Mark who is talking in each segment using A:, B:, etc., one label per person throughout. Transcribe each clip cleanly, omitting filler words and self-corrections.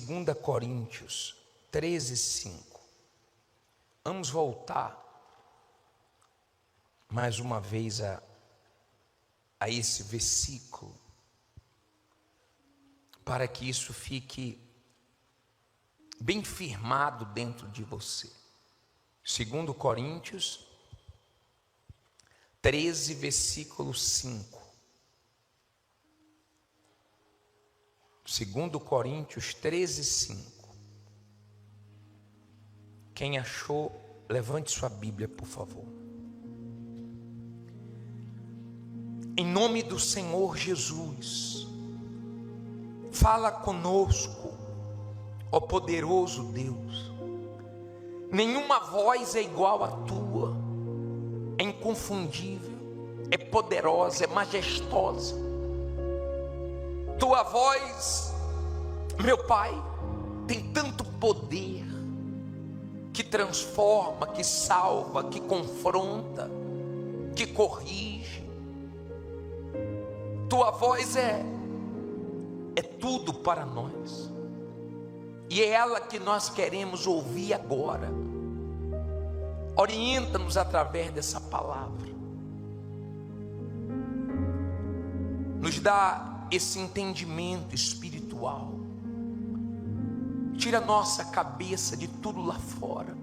A: 2 Coríntios 13:5. Vamos voltar mais uma vez a esse versículo, para que isso fique bem firmado dentro de você. 2 Coríntios 13, versículo 5. 2 Coríntios 13, 5. Quem achou, levante sua Bíblia, por favor. Em nome do Senhor Jesus, fala conosco, ó poderoso Deus. Nenhuma voz é igual à tua, é inconfundível, é poderosa, é majestosa. Tua voz, meu Pai, tem tanto poder, que transforma, que salva, que confronta, que corrige. Tua voz é tudo para nós, e é ela que nós queremos ouvir agora. Orienta-nos através dessa palavra, nos dá esse entendimento espiritual, tira nossa cabeça de tudo lá fora.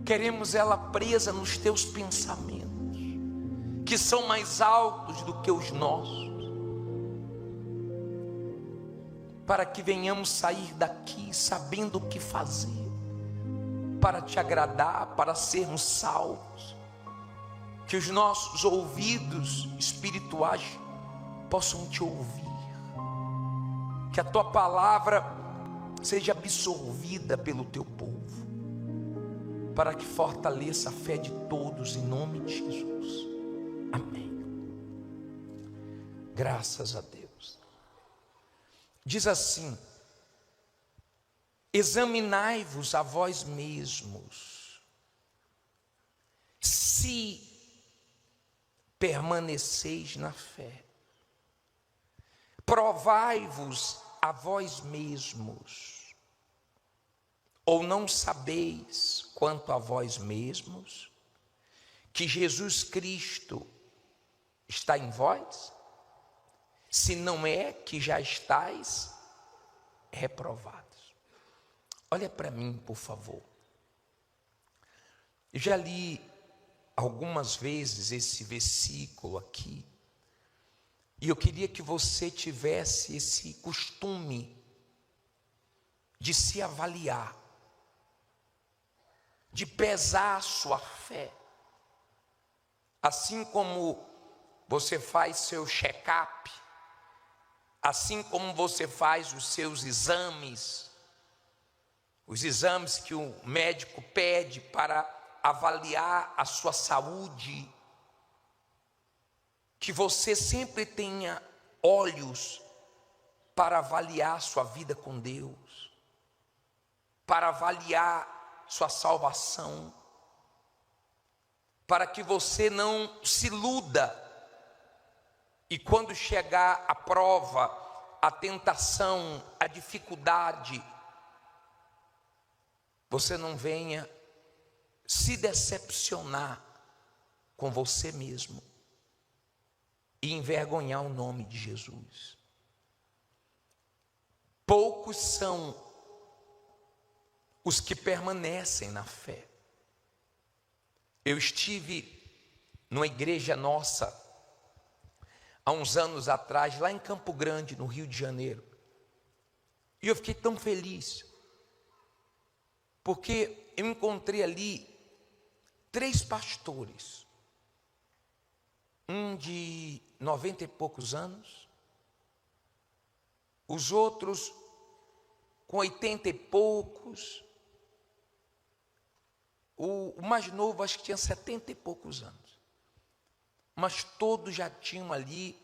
A: Queremos ela presa nos teus pensamentos, que são mais altos do que os nossos, para que venhamos sair daqui sabendo o que fazer, para te agradar, para sermos salvos. Que os nossos ouvidos espirituais possam te ouvir, que a tua palavra seja absorvida pelo teu povo, para que fortaleça a fé de todos, em nome de Jesus. Amém. Graças a Deus. Diz assim: examinai-vos a vós mesmos, se permaneceis na fé. Provai-vos a vós mesmos, ou não sabeis quanto a vós mesmos, que Jesus Cristo está em vós? Se não é que já estáis reprovados. Olha para mim, por favor. Eu já li algumas vezes esse versículo aqui, e eu queria que você tivesse esse costume de se avaliar, de pesar a sua fé, assim como você faz seu check-up, assim como você faz os seus exames, os exames que o médico pede para avaliar a sua saúde, que você sempre tenha olhos para avaliar sua vida com Deus, para avaliar sua salvação, para que você não se iluda e quando chegar a prova, a tentação, a dificuldade, você não venha se decepcionar com você mesmo e envergonhar o nome de Jesus. Poucos são os que permanecem na fé. Eu estive numa igreja nossa há uns anos atrás, lá em Campo Grande, no Rio de Janeiro, e eu fiquei tão feliz, porque eu encontrei ali 3 pastores, um de 90 e poucos anos, os outros com 80 e poucos, o mais novo acho que tinha 70 e poucos anos, mas todos já tinham ali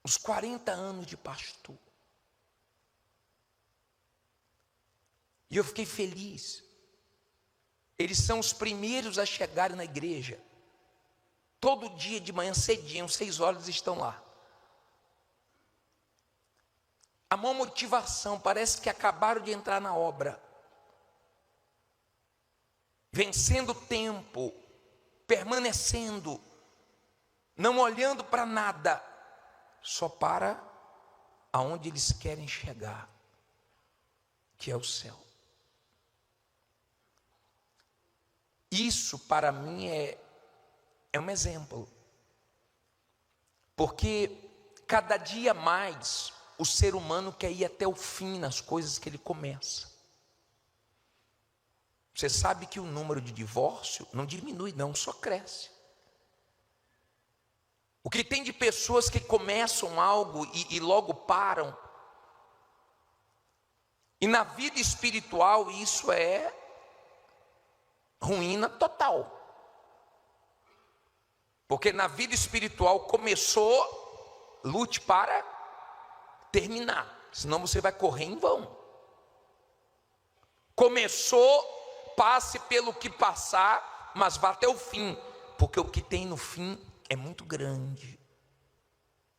A: uns 40 anos de pastor. E eu fiquei feliz. Eles são os primeiros a chegarem na igreja. Todo dia de manhã cedinho, 6 horas estão lá. a maior motivação, parece que acabaram de entrar na obra, vencendo o tempo, permanecendo, não olhando para nada, só para aonde eles querem chegar, que é o céu. Isso para mim é um exemplo, porque cada dia mais o ser humano quer ir até o fim nas coisas que ele começa. Você sabe que o número de divórcio não diminui não, só cresce. O que tem de pessoas que começam algo e logo param. E na vida espiritual isso é ruína total. Porque na vida espiritual começou, lute para terminar, senão você vai correr em vão. Começou, passe pelo que passar, mas vá até o fim, porque o que tem no fim é muito grande.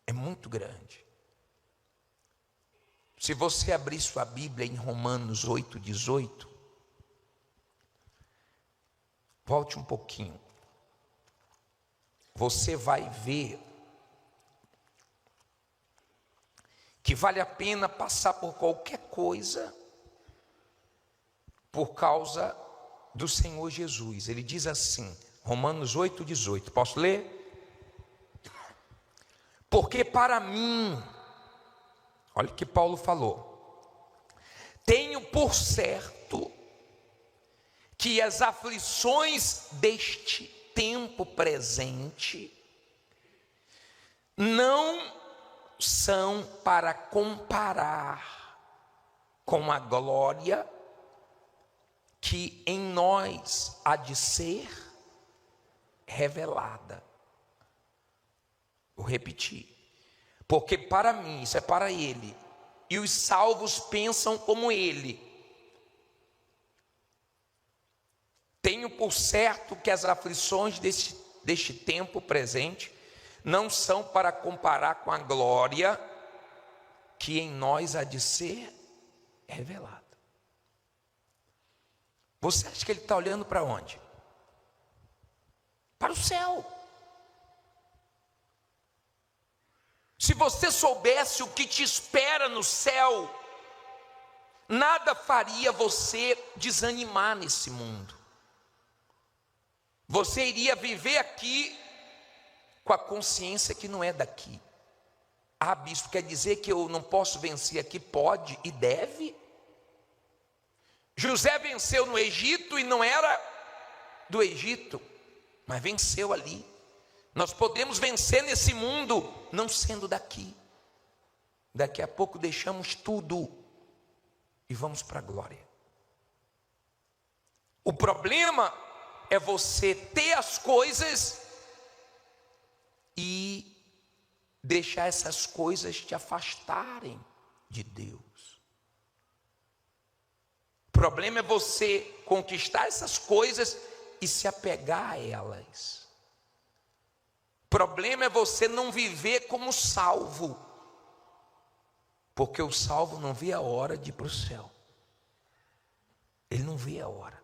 A: É muito grande. Se você abrir sua Bíblia em Romanos 8:18, volte um pouquinho. Você vai ver que vale a pena passar por qualquer coisa por causa do Senhor Jesus. Ele diz assim, Romanos 8:18, posso ler? Porque para mim, olha o que Paulo falou, tenho por certo que as aflições deste tempo presente não são para comparar com a glória que em nós há de ser revelada. Vou repetir. Porque para mim, isso é para ele, e os salvos pensam como ele. Tenho por certo que as aflições deste tempo presente não são para comparar com a glória que em nós há de ser revelada. Você acha que ele está olhando para onde? Para o céu. Se você soubesse o que te espera no céu, nada faria você desanimar nesse mundo. Você iria viver aqui com a consciência que não é daqui. Ah, bispo, quer dizer que eu não posso vencer aqui? Pode e deve. José venceu no Egito e não era do Egito, mas venceu ali. Nós podemos vencer nesse mundo não sendo daqui. Daqui a pouco deixamos tudo e vamos para a glória. O problema é você ter as coisas e deixar essas coisas te afastarem de Deus. O problema é você conquistar essas coisas e se apegar a elas. O problema é você não viver como salvo, porque o salvo não vê a hora de ir para o céu. Ele não vê a hora.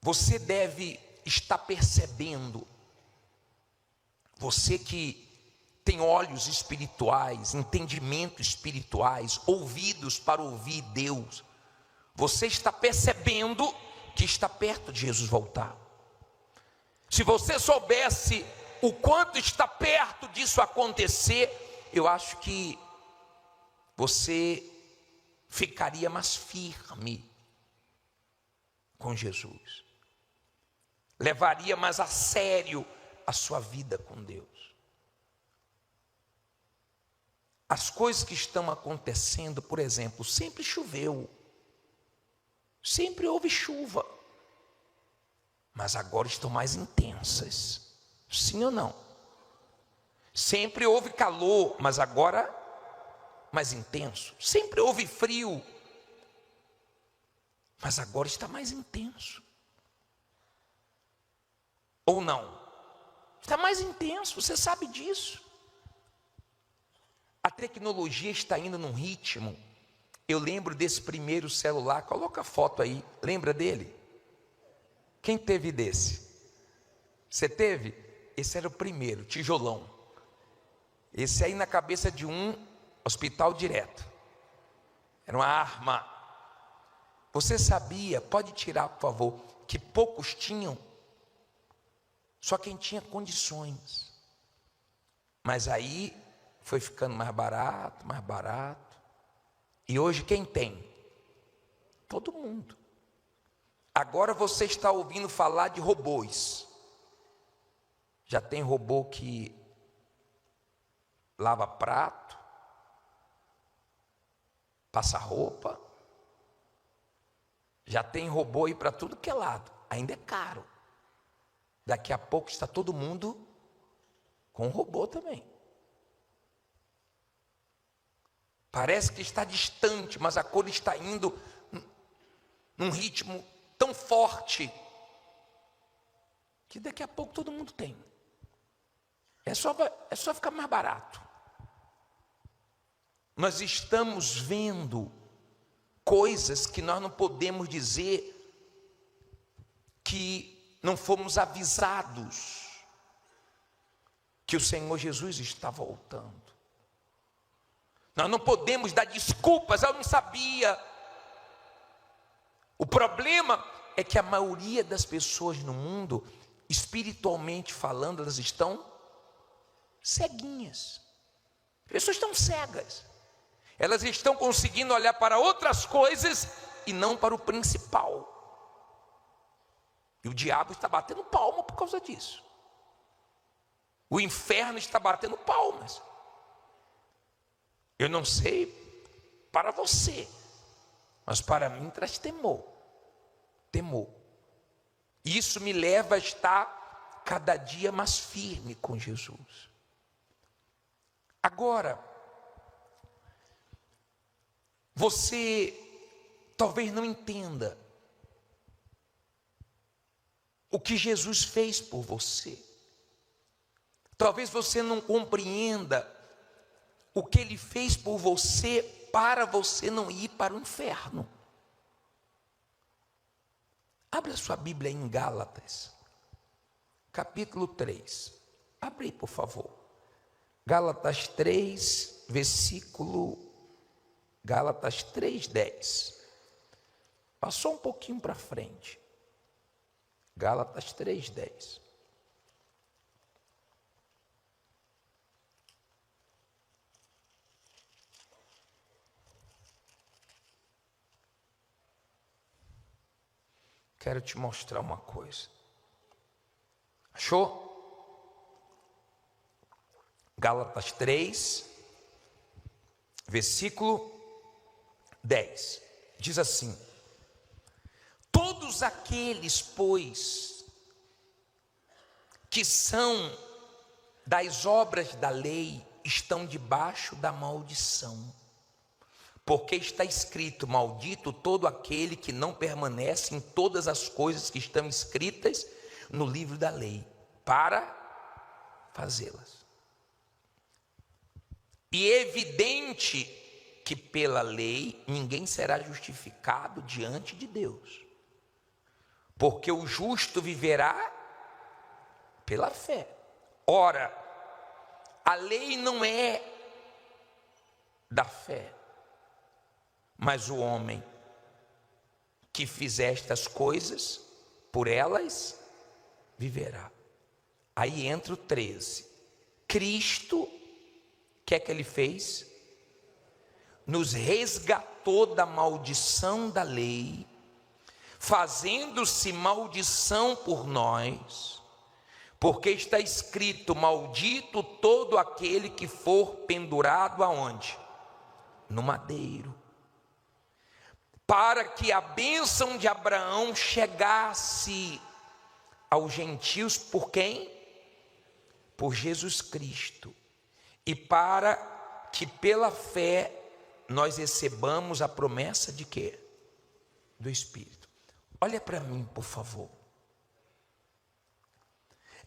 A: Você deve estar percebendo, você que tem olhos espirituais, entendimento espirituais, ouvidos para ouvir Deus, você está percebendo que está perto de Jesus voltar. Se você soubesse o quanto está perto disso acontecer, eu acho que você ficaria mais firme com Jesus, levaria mais a sério a sua vida com Deus. As coisas que estão acontecendo, por exemplo, sempre choveu, sempre houve chuva, mas agora estão mais intensas, sim ou não? Sempre houve calor, mas agora mais intenso. Sempre houve frio, mas agora está mais intenso. Ou não? Está mais intenso, você sabe disso. tecnologia está indo num ritmo. Eu lembro desse primeiro celular, coloca a foto aí, lembra dele? Quem teve desse? Você teve? Esse era o primeiro, tijolão. Esse aí na cabeça de um hospital direto. Era uma arma. Você sabia, pode tirar por favor, que poucos tinham? Só quem tinha condições. Mas aí foi ficando mais barato, mais barato. E hoje quem tem? Todo mundo. Agora você está ouvindo falar de robôs. Já tem robô que lava prato, passa roupa. Já tem robô aí para tudo que é lado. Ainda é caro. Daqui a pouco está todo mundo com robô também. Parece que está distante, mas a coisa está indo num ritmo tão forte que daqui a pouco todo mundo tem. É só ficar mais barato. Nós estamos vendo coisas que nós não podemos dizer que não fomos avisados que o Senhor Jesus está voltando. Nós não podemos dar desculpas, eu não sabia. O problema é que a maioria das pessoas no mundo, espiritualmente falando, elas estão ceguinhas. As pessoas estão cegas. Elas estão conseguindo olhar para outras coisas e não para o principal. E o diabo está batendo palma por causa disso. O inferno está batendo palmas. Eu não sei para você, mas para mim traz temor. Temor. E isso me leva a estar cada dia mais firme com Jesus. Agora, você talvez não entenda o que Jesus fez por você. Talvez você não compreenda o que Ele fez por você para você não ir para o inferno. Abra sua Bíblia em Gálatas, capítulo 3. Abre aí, por favor. Gálatas 3, Gálatas 3:10. Passou um pouquinho para frente. Gálatas 3:10. Quero te mostrar uma coisa. Achou? Gálatas 3, versículo 10. Diz assim: todos aqueles, pois, que são das obras da lei, estão debaixo da maldição. Porque está escrito: maldito todo aquele que não permanece em todas as coisas que estão escritas no livro da lei, para fazê-las. E é evidente que pela lei ninguém será justificado diante de Deus, porque o justo viverá pela fé. Ora, a lei não é da fé, mas o homem que fizer estas coisas, por elas viverá. Aí entra o 13. Cristo, o que é que Ele fez? Nos resgatou da maldição da lei, fazendo-se maldição por nós, porque está escrito: maldito todo aquele que for pendurado aonde? No madeiro. Para que a bênção de Abraão chegasse aos gentios por quem? Por Jesus Cristo. E para que pela fé nós recebamos a promessa de quê? Do Espírito. Olha para mim, por favor.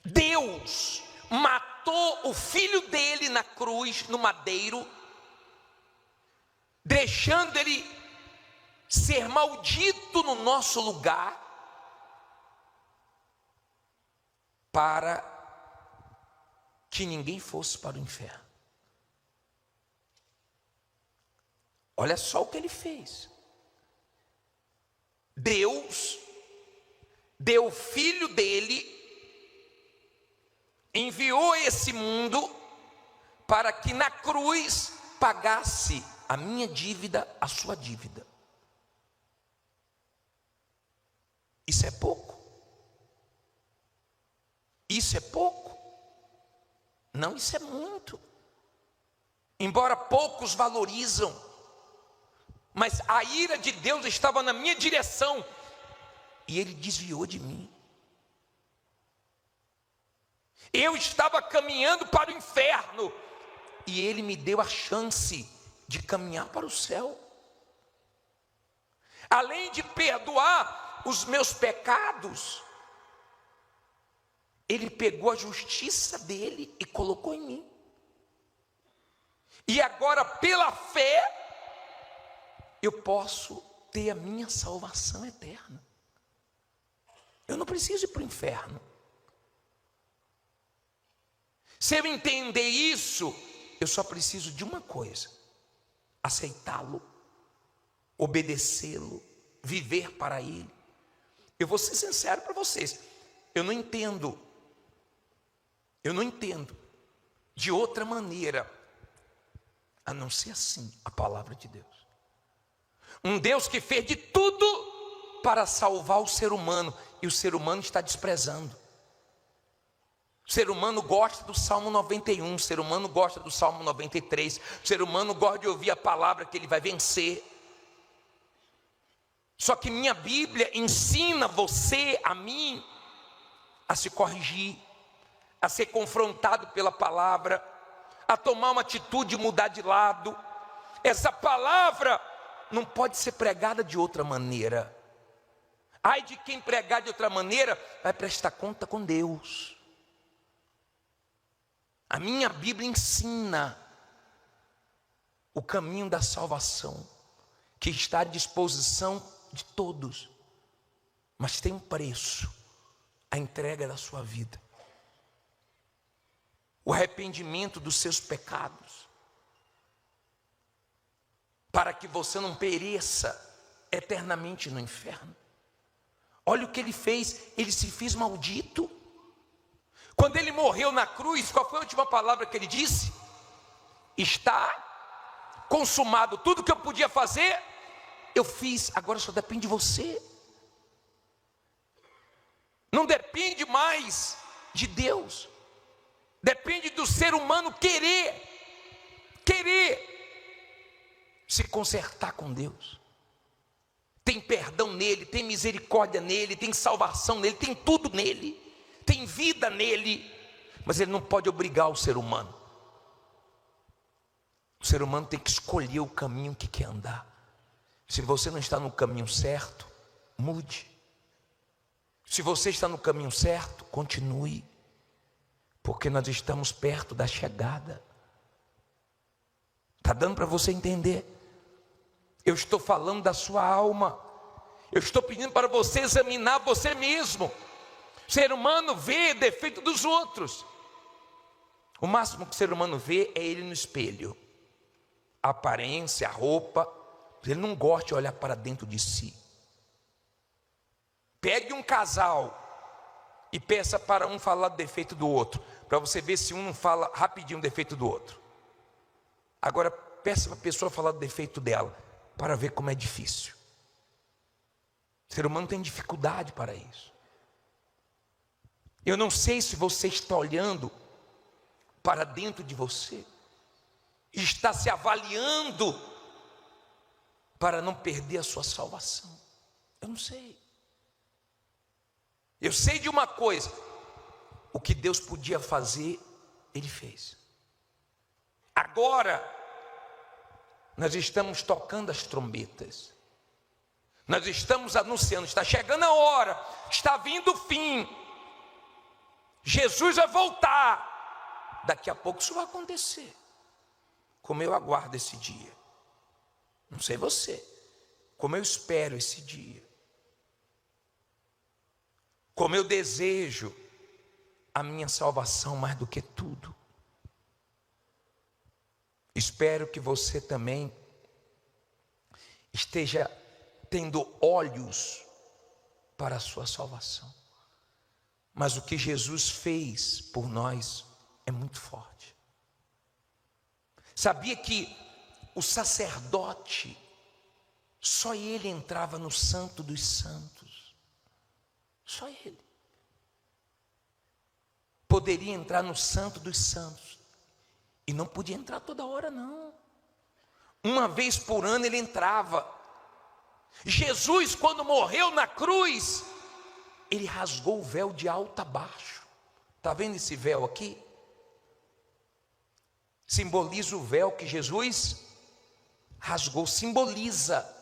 A: Deus matou o filho dele na cruz, no madeiro, deixando ele ser maldito no nosso lugar, para que ninguém fosse para o inferno. Olha só o que ele fez. Deus deu o filho dele, enviou esse mundo para que na cruz pagasse a minha dívida, a sua dívida. Isso é pouco? Isso é pouco? Não, isso é muito. Embora poucos valorizam, mas a ira de Deus estava na minha direção e ele desviou de mim. Eu estava caminhando para o inferno e ele me deu a chance de caminhar para o céu. Além de perdoar os meus pecados, ele pegou a justiça dele e colocou em mim. E agora, pela fé, eu posso ter a minha salvação eterna. Eu não preciso ir para o inferno. Se eu entender isso, eu só preciso de uma coisa: aceitá-lo, obedecê-lo, viver para ele. Eu vou ser sincero para vocês, eu não entendo de outra maneira a não ser assim a palavra de Deus. Um Deus que fez de tudo para salvar o ser humano, e o ser humano está desprezando. O ser humano gosta do Salmo 91, o ser humano gosta do Salmo 93, o ser humano gosta de ouvir a palavra que ele vai vencer. Só que minha Bíblia ensina você, a mim, a se corrigir, a ser confrontado pela palavra, a tomar uma atitude e mudar de lado. Essa palavra não pode ser pregada de outra maneira. Ai de quem pregar de outra maneira, vai prestar conta com Deus. A minha Bíblia ensina o caminho da salvação, que está à disposição de todos, mas tem um preço: a entrega da sua vida, o arrependimento dos seus pecados, para que você não pereça eternamente no inferno. Olha o que ele fez, ele se fez maldito. Quando ele morreu na cruz, qual foi a última palavra que ele disse? Está consumado. Tudo que eu podia fazer, eu fiz, agora só depende de você. Não depende mais de Deus, depende do ser humano querer se consertar com Deus. Tem perdão nele, tem misericórdia nele, tem salvação nele, tem tudo nele, tem vida nele, mas ele não pode obrigar o ser humano. O ser humano tem que escolher o caminho que quer andar. Se você não está no caminho certo, mude. Se você está no caminho certo, continue, porque nós estamos perto da chegada. Está dando para você entender? Eu estou falando da sua alma. Eu estou pedindo para você examinar você mesmo. O ser humano vê defeito dos outros. O máximo que o ser humano vê é ele no espelho. A aparência, a roupa. Ele não gosta de olhar para dentro de si. Pegue um casal e peça para um falar do defeito do outro, para você ver se um não fala rapidinho o defeito do outro. Agora peça para a pessoa falar do defeito dela, para ver como é difícil. O ser humano tem dificuldade para isso. Eu não sei se você está olhando para dentro de você, está se avaliando para não perder a sua salvação. Eu não sei. Eu sei de uma coisa: o que Deus podia fazer, Ele fez. Agora nós estamos tocando as trombetas, nós estamos anunciando, está chegando a hora, está vindo o fim, Jesus vai voltar. Daqui a pouco isso vai acontecer. Como eu aguardo esse dia. Não sei você, como eu espero esse dia, como eu desejo a minha salvação mais do que tudo. Espero que você também esteja tendo olhos para a sua salvação. Mas o que Jesus fez por nós é muito forte. Sabia que o sacerdote, só ele entrava no Santo dos Santos? Só ele poderia entrar no Santo dos Santos. E não podia entrar toda hora, não. Uma vez por ano ele entrava. Jesus, quando morreu na cruz, ele rasgou o véu de alto a baixo. Está vendo esse véu aqui? Simboliza o véu que Jesus rasgou, simboliza.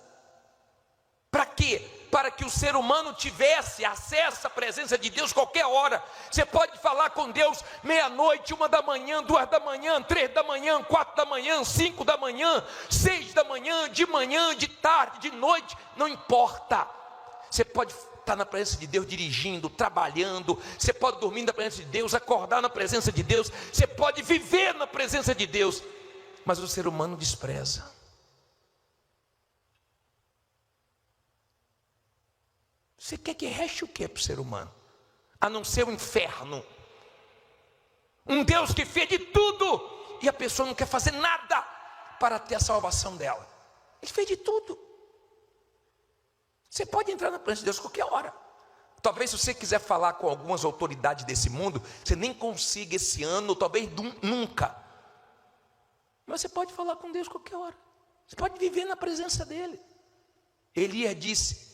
A: Para quê? Para que o ser humano tivesse acesso à presença de Deus qualquer hora. Você pode falar com Deus meia-noite, 1 da manhã, 2 da manhã, 3 da manhã, 4 da manhã, 5 da manhã, 6 da manhã, de tarde, de noite, não importa. Você pode estar na presença de Deus dirigindo, trabalhando, você pode dormir na presença de Deus, acordar na presença de Deus, você pode viver na presença de Deus, mas o ser humano despreza. Você quer que reste o que para o ser humano? A não ser o inferno. Um Deus que fez de tudo e a pessoa não quer fazer nada para ter a salvação dela. Ele fez de tudo. Você pode entrar na presença de Deus qualquer hora. Talvez se você quiser falar com algumas autoridades desse mundo, você nem consiga esse ano, talvez nunca. Mas você pode falar com Deus qualquer hora. Você pode viver na presença dele. Elias disse: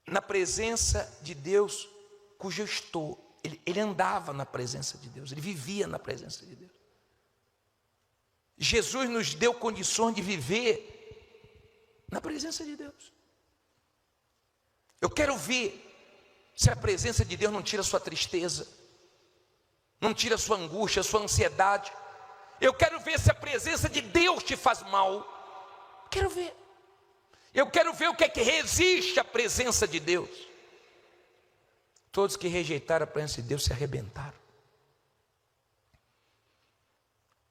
A: na presença de Deus, cujo eu estou. Ele andava na presença de Deus, ele vivia na presença de Deus. Jesus nos deu condições de viver na presença de Deus. Eu quero ver se a presença de Deus não tira a sua tristeza, não tira a sua angústia, a sua ansiedade. Eu quero ver se a presença de Deus te faz mal. Quero ver. Eu quero ver o que é que resiste à presença de Deus. Todos que rejeitaram a presença de Deus se arrebentaram.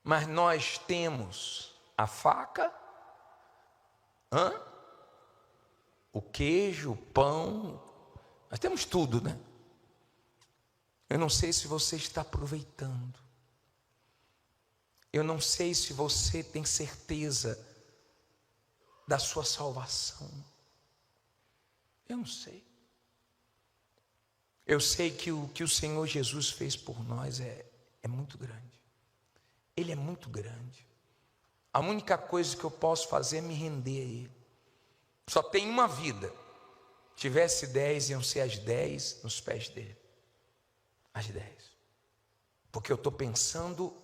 A: Mas nós temos a faca, o queijo, o pão, nós temos tudo, né? Eu não sei se você está aproveitando. Eu não sei se você tem certeza da sua salvação. Eu não sei. Eu sei que o que o Senhor Jesus fez por nós é muito grande. Ele é muito grande. A única coisa que eu posso fazer é me render a Ele. Só tem uma vida. Tivesse 10, iam ser as 10 nos pés dele. As 10. Porque eu estou pensando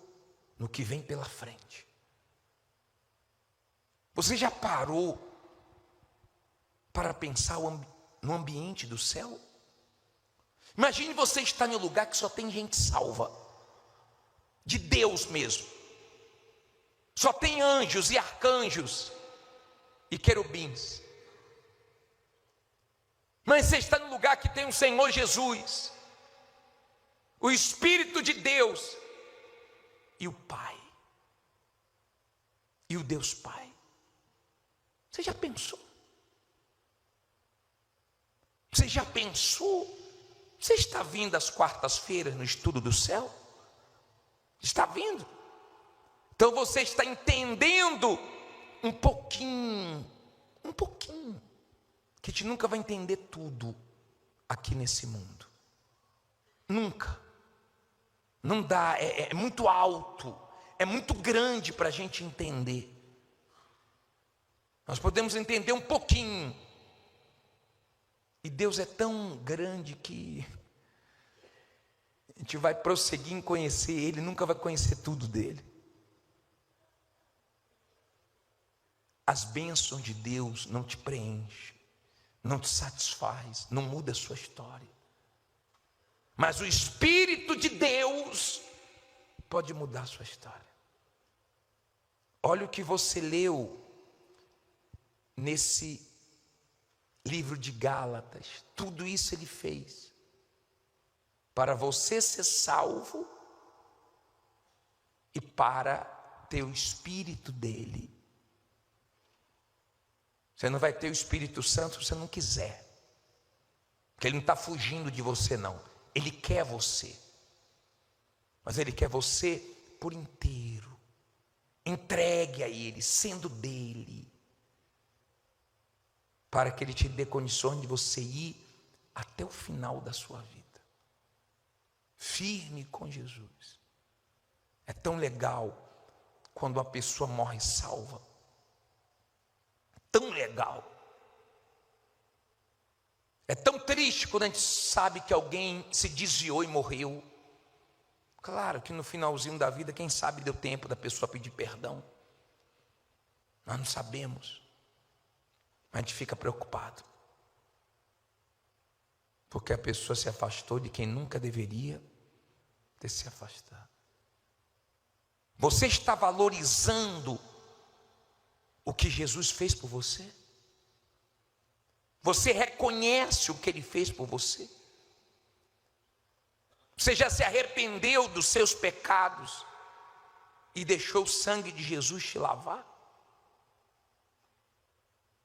A: no que vem pela frente. Você já parou para pensar no ambiente do céu? Imagine você estar em um lugar que só tem gente salva, de Deus mesmo. Só tem anjos e arcanjos e querubins. Mas você está num lugar que tem o Senhor Jesus, o Espírito de Deus e o Pai, e o Deus Pai. Você já pensou? Você já pensou? Você está vindo às quartas-feiras no estudo do céu? Está vindo? Então você está entendendo um pouquinho, que a gente nunca vai entender tudo aqui nesse mundo. Nunca. Não dá, é muito alto, é muito grande para a gente entender. Nós podemos entender um pouquinho. E Deus é tão grande que a gente vai prosseguir em conhecer Ele, nunca vai conhecer tudo dEle. As bênçãos de Deus não te preenchem, não te satisfaz, não muda a sua história. Mas o Espírito de Deus pode mudar a sua história. Olha o que você leu nesse livro de Gálatas, tudo isso ele fez para você ser salvo e para ter o Espírito dele. Você não vai ter o Espírito Santo se você não quiser, porque ele não está fugindo de você não, ele quer você, mas ele quer você por inteiro, entregue a ele, sendo dele, para que ele te dê condições de você ir até o final da sua vida, firme com Jesus. É tão legal quando uma pessoa morre salva, tão legal. É tão triste quando a gente sabe que alguém se desviou e morreu. Claro que no finalzinho da vida, quem sabe deu tempo da pessoa pedir perdão. Nós não sabemos, mas a gente fica preocupado, porque a pessoa se afastou de quem nunca deveria ter se afastado. Você está valorizando o que Jesus fez por você? Você reconhece o que ele fez por você? Você já se arrependeu dos seus pecados e deixou o sangue de Jesus te lavar?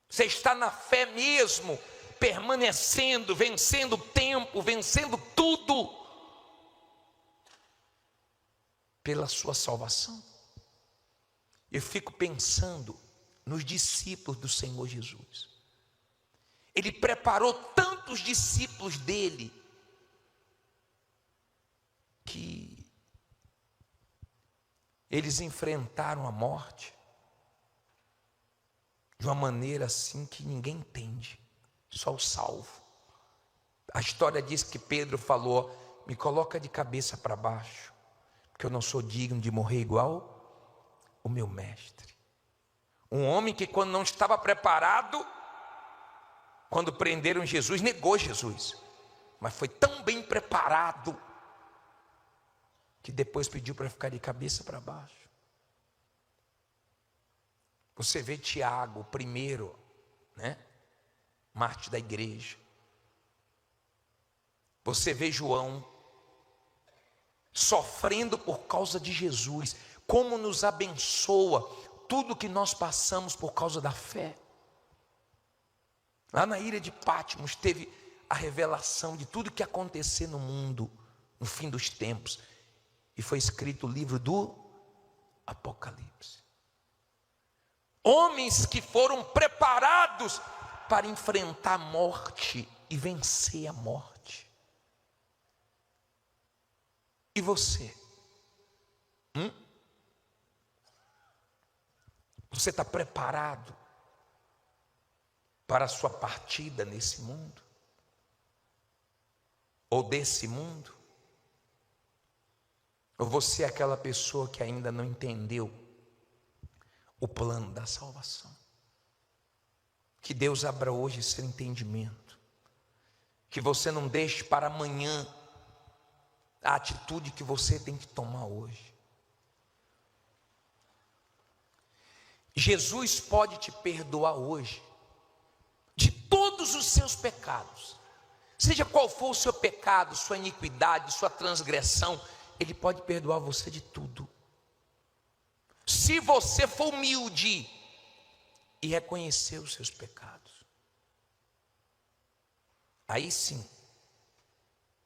A: Você está na fé mesmo, permanecendo, vencendo o tempo, vencendo tudo pela sua salvação? Eu fico pensando nos discípulos do Senhor Jesus. Ele preparou tantos discípulos dele que eles enfrentaram a morte de uma maneira assim que ninguém entende, só o salvo. A história diz que Pedro falou: me coloca de cabeça para baixo, porque eu não sou digno de morrer igual o meu mestre. Um homem que, quando não estava preparado, quando prenderam Jesus, negou Jesus, mas foi tão bem preparado que depois pediu para ficar de cabeça para baixo. Você vê Tiago, o primeiro, mártir da igreja. Você vê João sofrendo por causa de Jesus. Como nos abençoa tudo que nós passamos por causa da fé. Lá na ilha de Patmos teve a revelação de tudo que ia acontecer no mundo no fim dos tempos, e foi escrito o livro do Apocalipse. Homens que foram preparados para enfrentar a morte e vencer a morte. E você? Você está preparado para a sua partida nesse mundo? Ou desse mundo? Ou você é aquela pessoa que ainda não entendeu o plano da salvação? Que Deus abra hoje seu entendimento, que você não deixe para amanhã a atitude que você tem que tomar hoje. Jesus pode te perdoar hoje de todos os seus pecados, seja qual for o seu pecado, sua iniquidade, sua transgressão. Ele pode perdoar você de tudo, se você for humilde e reconhecer os seus pecados. Aí sim,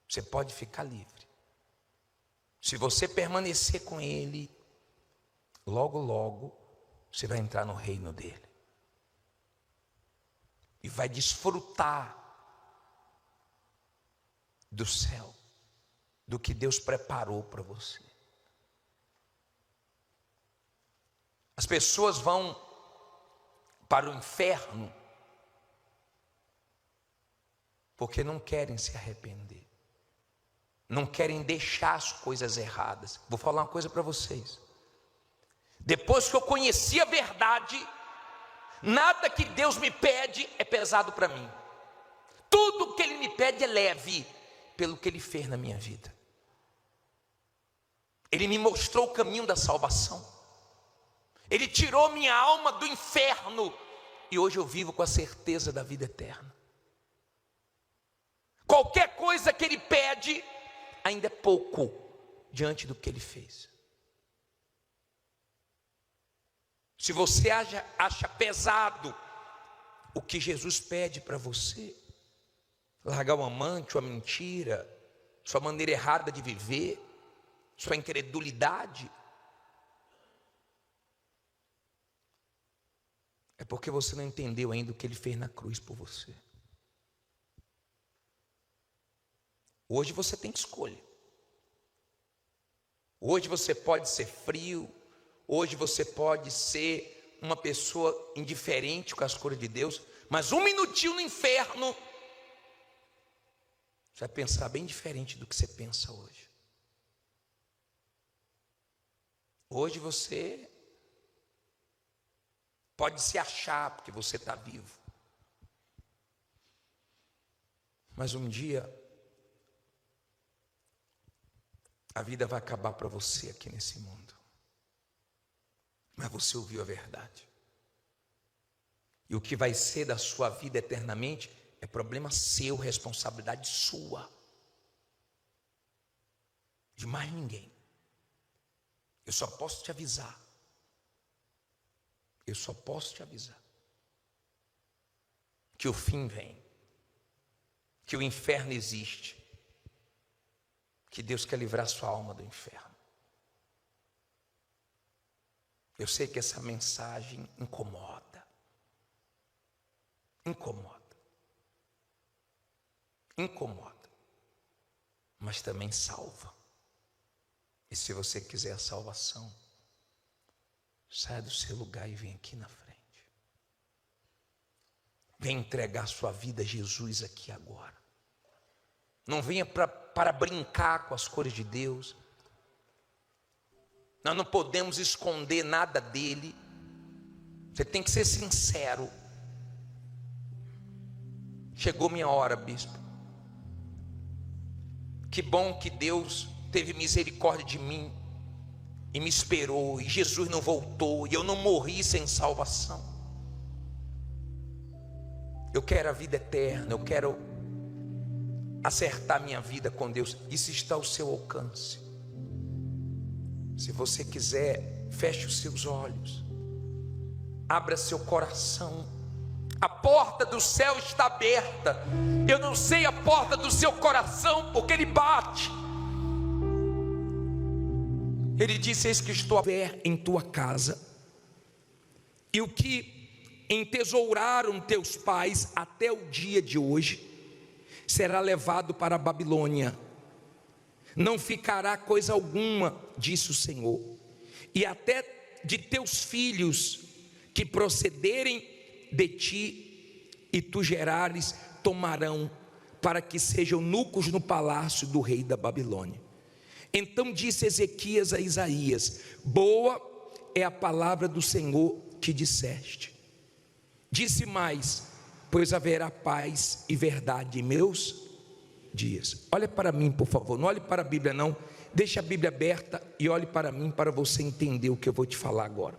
A: você pode ficar livre. Se você permanecer com Ele, logo, logo, você vai entrar no reino dEle. E vai desfrutar do céu, do que Deus preparou para você. As pessoas vão para o inferno porque não querem se arrepender, não querem deixar as coisas erradas. Vou falar uma coisa para vocês: depois que eu conheci a verdade, nada que Deus me pede é pesado para mim. Tudo que Ele me pede é leve, pelo que Ele fez na minha vida. Ele me mostrou o caminho da salvação. Ele tirou minha alma do inferno e hoje eu vivo com a certeza da vida eterna. Qualquer coisa que ele pede ainda é pouco diante do que ele fez. Se você acha pesado o que Jesus pede para você, largar o amante, a mentira, sua maneira errada de viver, sua incredulidade, é porque você não entendeu ainda o que ele fez na cruz por você. Hoje você tem escolha. Hoje você pode ser frio, hoje você pode ser uma pessoa indiferente com as coisas de Deus, mas um minutinho no inferno, você vai pensar bem diferente do que você pensa hoje. Hoje você pode se achar porque você está vivo, mas um dia a vida vai acabar para você aqui nesse mundo. Mas você ouviu a verdade. E o que vai ser da sua vida eternamente é problema seu, responsabilidade sua. De mais ninguém. Eu só posso te avisar. Eu só posso te avisar. Que o fim vem. Que o inferno existe. Que Deus quer livrar sua alma do inferno. Eu sei que essa mensagem incomoda. Incomoda. Incomoda. Mas também salva. E se você quiser a salvação, saia do seu lugar e vem aqui na frente. Vem entregar sua vida a Jesus aqui agora. Não venha para brincar com as cores de Deus. Nós não podemos esconder nada dele. Você tem que ser sincero. Chegou minha hora, bispo. Que bom que Deus teve misericórdia de mim e me esperou, e Jesus não voltou, e eu não morri sem salvação. Eu quero a vida eterna, eu quero acertar minha vida com Deus. Isso está ao seu alcance. Se você quiser, feche os seus olhos, abra seu coração. A porta do céu está aberta. Eu não sei a porta do seu coração, porque ele bate. Ele disse: eis que estou a ver em tua casa, e o que entesouraram teus pais até o dia de hoje será levado para a Babilônia. Não ficará coisa alguma, disse o Senhor, e até de teus filhos que procederem de ti e tu gerares tomarão, para que sejam eunucos no palácio do rei da Babilônia. Então disse Ezequias a Isaías: boa é a palavra do Senhor que disseste. Disse mais: pois haverá paz e verdade em meus dias. Olha para mim, por favor, não olhe para a Bíblia não, deixe a Bíblia aberta e olhe para mim, para você entender o que eu vou te falar agora.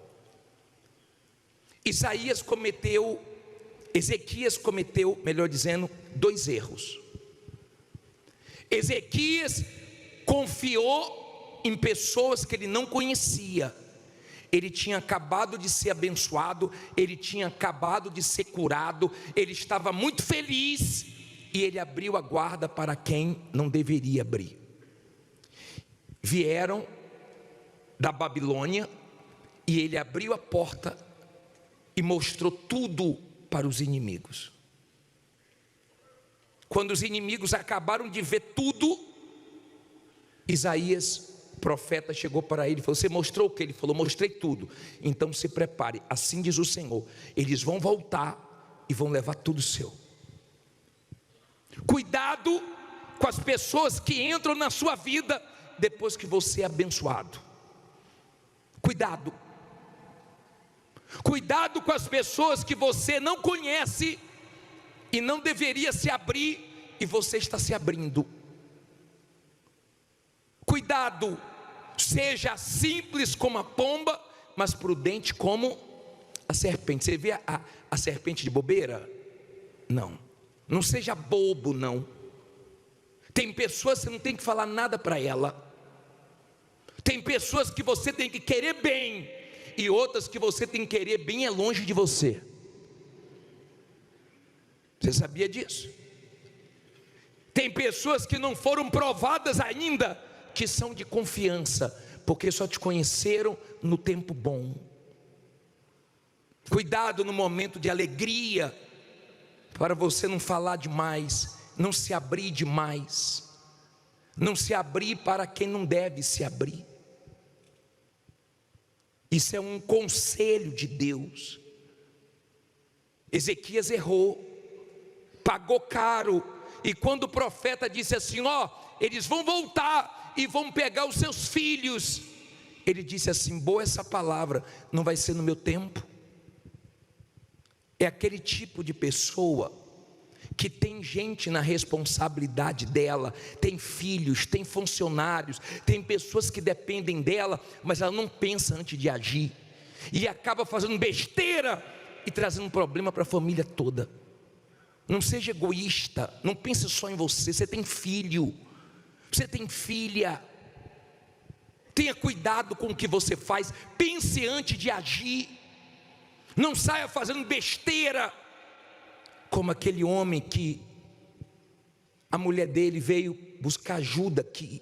A: Ezequias cometeu, melhor dizendo, 2 erros. Ezequias confiou em pessoas que ele não conhecia. Ele tinha acabado de ser abençoado, ele tinha acabado de ser curado, ele estava muito feliz, e ele abriu a guarda para quem não deveria abrir. Vieram da Babilônia, e ele abriu a porta e mostrou tudo para os inimigos. Quando os inimigos acabaram de ver tudo, Isaías, profeta, chegou para ele e falou: você mostrou o que? Ele falou: mostrei tudo. Então se prepare, assim diz o Senhor, eles vão voltar e vão levar tudo seu. Cuidado com as pessoas que entram na sua vida depois que você é abençoado. Cuidado. Cuidado com as pessoas que você não conhece e não deveria se abrir, e você está se abrindo. Cuidado, seja simples como a pomba, mas prudente como a serpente. Você vê a serpente de bobeira? Não. Não seja bobo, não. Tem pessoas que você não tem que falar nada para ela. Tem pessoas que você tem que querer bem, e outras que você tem que querer bem é longe de você. Você sabia disso? Tem pessoas que não foram provadas ainda, que são de confiança, porque só te conheceram no tempo bom. Cuidado no momento de alegria, para você não falar demais, não se abrir demais, não se abrir para quem não deve se abrir. Isso é um conselho de Deus. Ezequias errou, pagou caro, e quando o profeta disse assim: ó, eles vão voltar e vão pegar os seus filhos, ele disse assim: boa essa palavra, não vai ser no meu tempo. É aquele tipo de pessoa que tem gente na responsabilidade dela, tem filhos, tem funcionários, tem pessoas que dependem dela, mas ela não pensa antes de agir, e acaba fazendo besteira e trazendo problema para a família toda. Não seja egoísta, não pense só em você. Você tem filho, você tem filha, tenha cuidado com o que você faz, pense antes de agir, não saia fazendo besteira, como aquele homem que a mulher dele veio buscar ajuda aqui.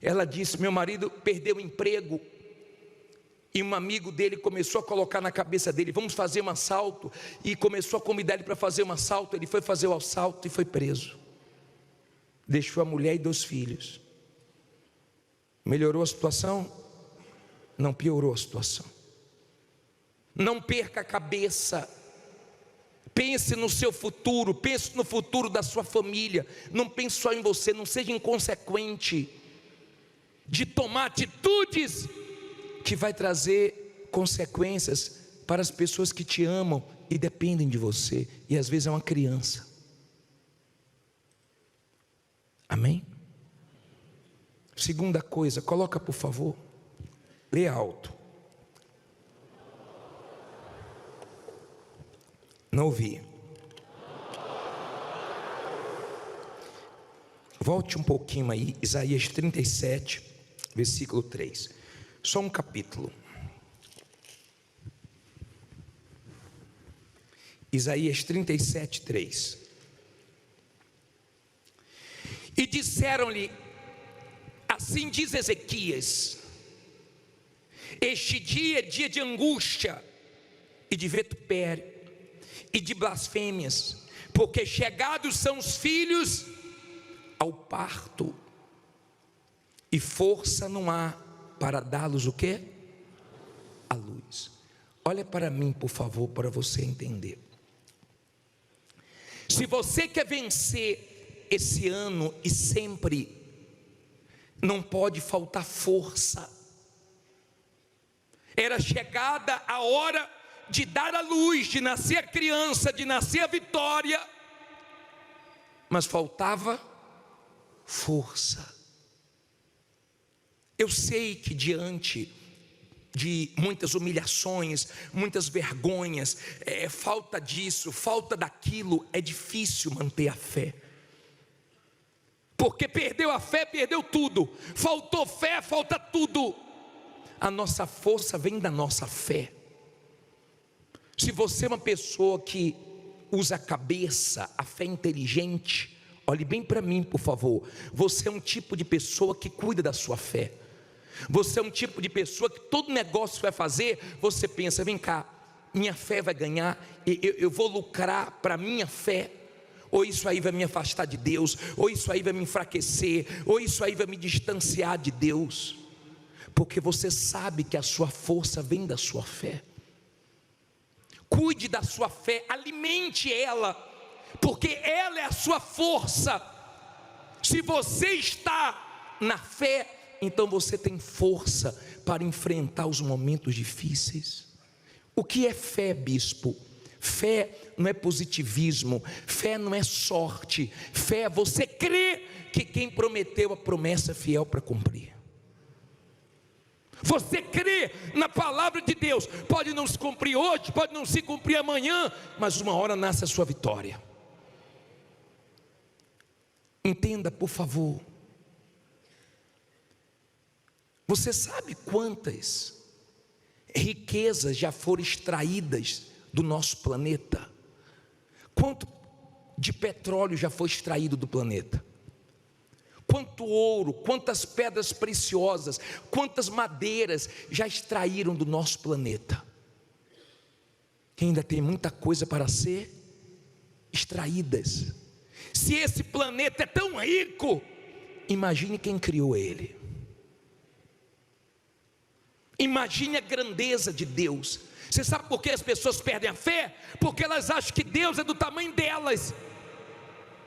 A: Ela disse: meu marido perdeu o emprego, e um amigo dele começou a colocar na cabeça dele: vamos fazer um assalto, e começou a convidar ele para fazer um assalto. Ele foi fazer o assalto e foi preso, deixou a mulher e 2 filhos. Melhorou a situação? Não, piorou a situação. Não perca a cabeça, pense no seu futuro, pense no futuro da sua família, não pense só em você, não seja inconsequente de tomar atitudes que vai trazer consequências para as pessoas que te amam e dependem de você, e às vezes é uma criança. Amém? Segunda coisa, coloca por favor, lê alto. Não ouvi. Volte um pouquinho aí, Isaías 37, versículo 3. Só um capítulo. Isaías 37, 3. E disseram-lhe: assim diz Ezequias, este dia é dia de angústia e de vitupério e de blasfêmias, porque chegados são os filhos ao parto, e força não há para dá-los o quê? A luz. Olha para mim, por favor, para você entender. Se você quer vencer esse ano e sempre, não pode faltar força. Era chegada a hora de dar a luz, de nascer a criança, de nascer a vitória, mas faltava força. Eu sei que diante de muitas humilhações, muitas vergonhas, falta disso, falta daquilo, é difícil manter a fé, porque perdeu a fé, perdeu tudo. Faltou fé, falta tudo. A nossa força vem da nossa fé. Se você é uma pessoa que usa a cabeça, a fé inteligente, olhe bem para mim, por favor. Você é um tipo de pessoa que cuida da sua fé. Você é um tipo de pessoa que todo negócio que vai fazer, você pensa: vem cá, minha fé vai ganhar, eu vou lucrar para minha fé, ou isso aí vai me afastar de Deus, ou isso aí vai me enfraquecer, ou isso aí vai me distanciar de Deus, porque você sabe que a sua força vem da sua fé. Cuide da sua fé, alimente ela, porque ela é a sua força. Se você está na fé, então você tem força para enfrentar os momentos difíceis. O que é fé, bispo? Fé não é positivismo, fé não é sorte, fé é você crer que quem prometeu a promessa é fiel para cumprir. Você crê na palavra de Deus. Pode não se cumprir hoje, pode não se cumprir amanhã, mas uma hora nasce a sua vitória. Entenda, por favor. Você sabe quantas riquezas já foram extraídas do nosso planeta? Quanto de petróleo já foi extraído do planeta? Quanto ouro, quantas pedras preciosas, quantas madeiras já extraíram do nosso planeta? Que ainda tem muita coisa para ser extraídas. Se esse planeta é tão rico, imagine quem criou ele. Imagine a grandeza de Deus. Você sabe por que as pessoas perdem a fé? Porque elas acham que Deus é do tamanho delas.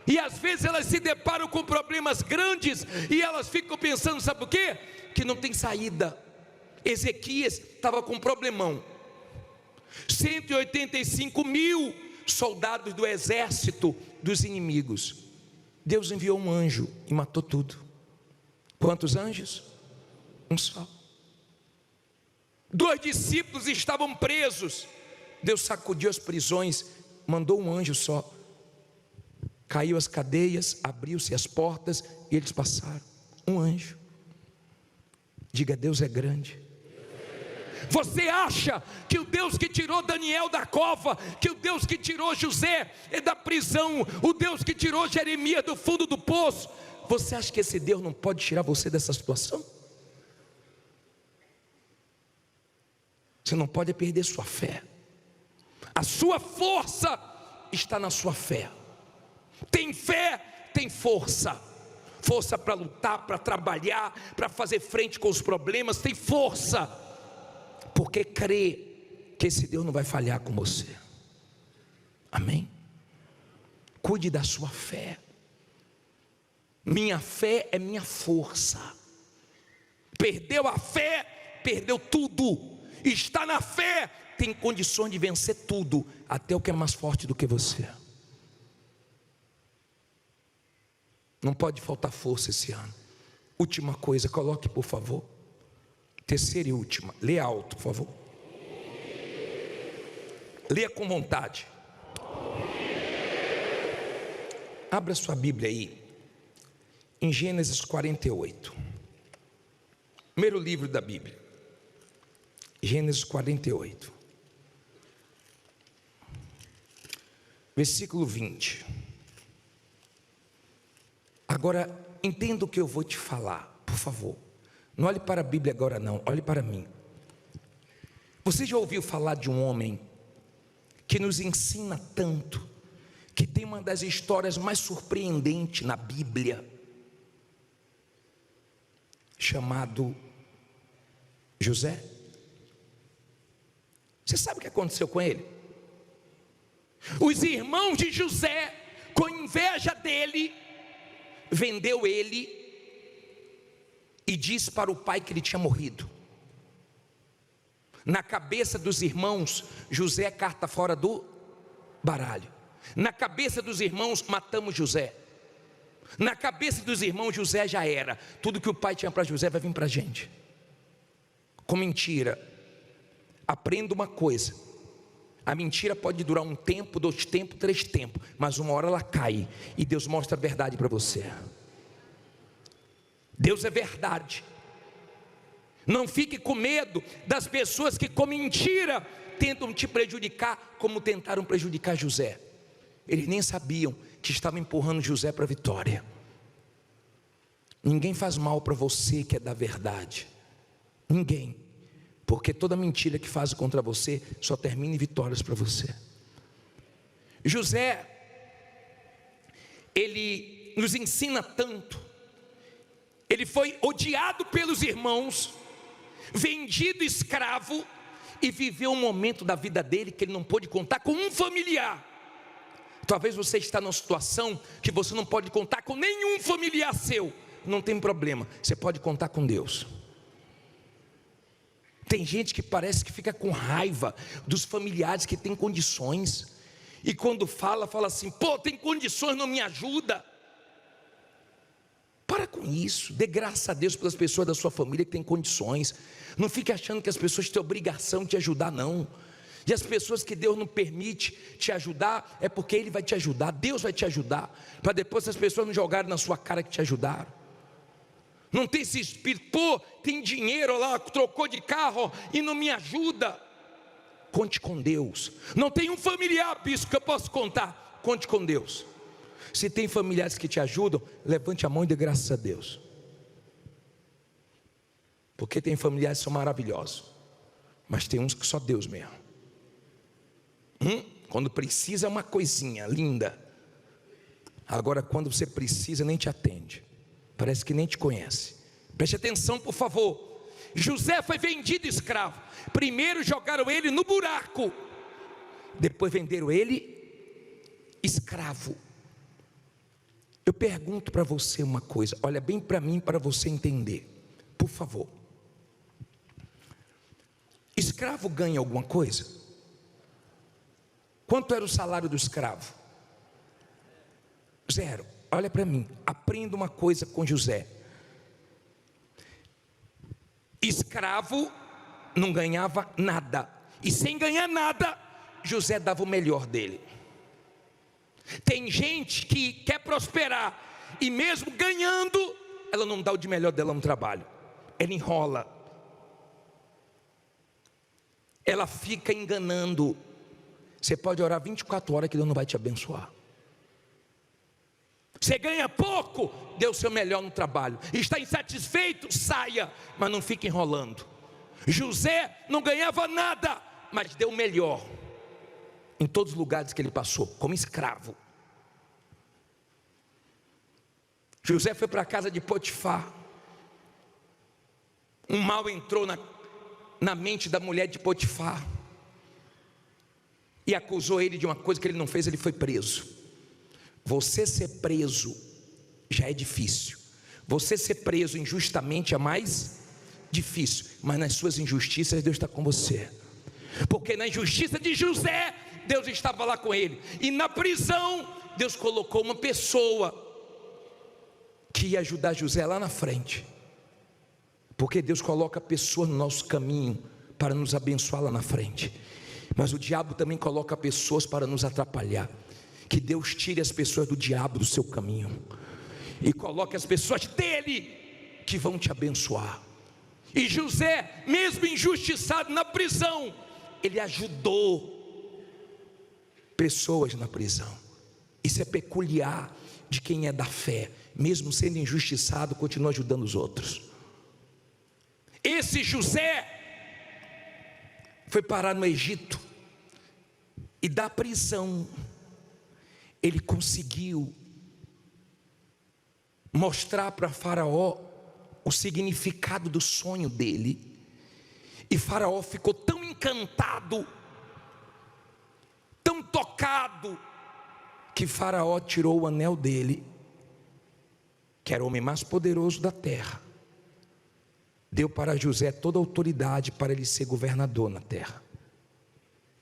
A: E às vezes elas se deparam com problemas grandes e elas ficam pensando, sabe por quê? Que não tem saída. Ezequias estava com um problemão. 185 mil soldados do exército dos inimigos. Deus enviou um anjo e matou tudo. Quantos anjos? Um só. 2 discípulos estavam presos. Deus sacudiu as prisões, mandou um anjo só. Caiu as cadeias, abriu-se as portas e eles passaram. Um anjo. Diga, Deus é grande. Você acha que o Deus que tirou Daniel da cova, que o Deus que tirou José da prisão, o Deus que tirou Jeremias do fundo do poço, você acha que esse Deus não pode tirar você dessa situação? Você não pode perder sua fé. A sua força está na sua fé. Tem fé, tem força. Força para lutar, para trabalhar, para fazer frente com os problemas. Tem força, porque crê que esse Deus não vai falhar com você. Amém? Cuide da sua fé. Minha fé é minha força. Perdeu a fé, perdeu tudo. Está na fé, tem condições de vencer tudo, até o que é mais forte do que você. Não pode faltar força esse ano. Última coisa, coloque por favor. Terceira e última, leia alto por favor. Leia com vontade. Abra sua Bíblia aí, em Gênesis 48. Primeiro livro da Bíblia. Gênesis 48, versículo 20. Agora, entenda o que eu vou te falar, por favor. Não olhe para a Bíblia agora não, olhe para mim. Você já ouviu falar de um homem que nos ensina tanto, que tem uma das histórias mais surpreendentes na Bíblia, chamado José? Você sabe o que aconteceu com ele? Os irmãos de José, com inveja dele, vendeu ele e disse para o pai que ele tinha morrido. Na cabeça dos irmãos, José é carta fora do baralho. Na cabeça dos irmãos, matamos José. Na cabeça dos irmãos, José já era. Tudo que o pai tinha para José vai vir para a gente. Com mentira. Aprenda uma coisa: a mentira pode durar um tempo, 2 tempos, 3 tempos, mas uma hora ela cai e Deus mostra a verdade para você. Deus é verdade. Não fique com medo das pessoas que com mentira tentam te prejudicar, como tentaram prejudicar José. Eles nem sabiam que estavam empurrando José para a vitória. Ninguém faz mal para você que é da verdade. Ninguém. Porque toda mentira que faz contra você só termina em vitórias para você. José, ele nos ensina tanto. Ele foi odiado pelos irmãos, vendido escravo, e viveu um momento da vida dele que ele não pôde contar com um familiar. Talvez você está numa situação que você não pode contar com nenhum familiar seu. Não tem problema, você pode contar com Deus. Tem gente que parece que fica com raiva dos familiares que têm condições, e quando fala assim, pô, tem condições, não me ajuda. Para com isso. Dê graças a Deus pelas pessoas da sua família que têm condições. Não fique achando que as pessoas têm obrigação de te ajudar, não. E as pessoas que Deus não permite te ajudar, é porque Ele vai te ajudar, Deus vai te ajudar, para depois as pessoas não jogarem na sua cara que te ajudaram. Não tem esse espírito, pô, tem dinheiro lá, trocou de carro e não me ajuda. Conte com Deus. Não tem um familiar, bispo, que eu posso contar. Conte com Deus. Se tem familiares que te ajudam, levante a mão e dê graças a Deus. Porque tem familiares que são maravilhosos, mas tem uns que só Deus mesmo. Quando precisa é uma coisinha linda. Agora quando você precisa nem te atende. Parece que nem te conhece. Preste atenção, por favor. José foi vendido escravo. Primeiro jogaram ele no buraco, depois venderam ele escravo. Eu pergunto para você uma coisa, olha bem para mim, para você entender, por favor. Escravo ganha alguma coisa? Quanto era o salário do escravo? 0. Olha para mim, aprenda uma coisa com José. Escravo não ganhava nada, e sem ganhar nada, José dava o melhor dele. Tem gente que quer prosperar, e mesmo ganhando, ela não dá o de melhor dela no trabalho, ela enrola, ela fica enganando. Você pode orar 24 horas que Deus não vai te abençoar. Você ganha pouco, dê o seu melhor no trabalho. Está insatisfeito, saia, mas não fique enrolando. José não ganhava nada, mas deu o melhor em todos os lugares que ele passou, como escravo. José foi para a casa de Potifar. Um mal entrou na mente da mulher de Potifar e acusou ele de uma coisa que ele não fez. Ele foi preso. Você ser preso já é difícil. Você ser preso injustamente é mais difícil. Mas nas suas injustiças Deus está com você. Porque na injustiça de José, Deus estava lá com ele. E na prisão, Deus colocou uma pessoa que ia ajudar José lá na frente. Porque Deus coloca pessoas no nosso caminho para nos abençoar lá na frente. Mas o diabo também coloca pessoas para nos atrapalhar. Que Deus tire as pessoas do diabo do seu caminho e coloque as pessoas dele que vão te abençoar. E José, mesmo injustiçado na prisão, ele ajudou pessoas na prisão. Isso é peculiar de quem é da fé. Mesmo sendo injustiçado, continua ajudando os outros. Esse José foi parar no Egito, e da prisão ele conseguiu mostrar para Faraó o significado do sonho dele. E Faraó ficou tão encantado, tão tocado, que Faraó tirou o anel dele, que era o homem mais poderoso da terra. Deu para José toda a autoridade para ele ser governador na terra.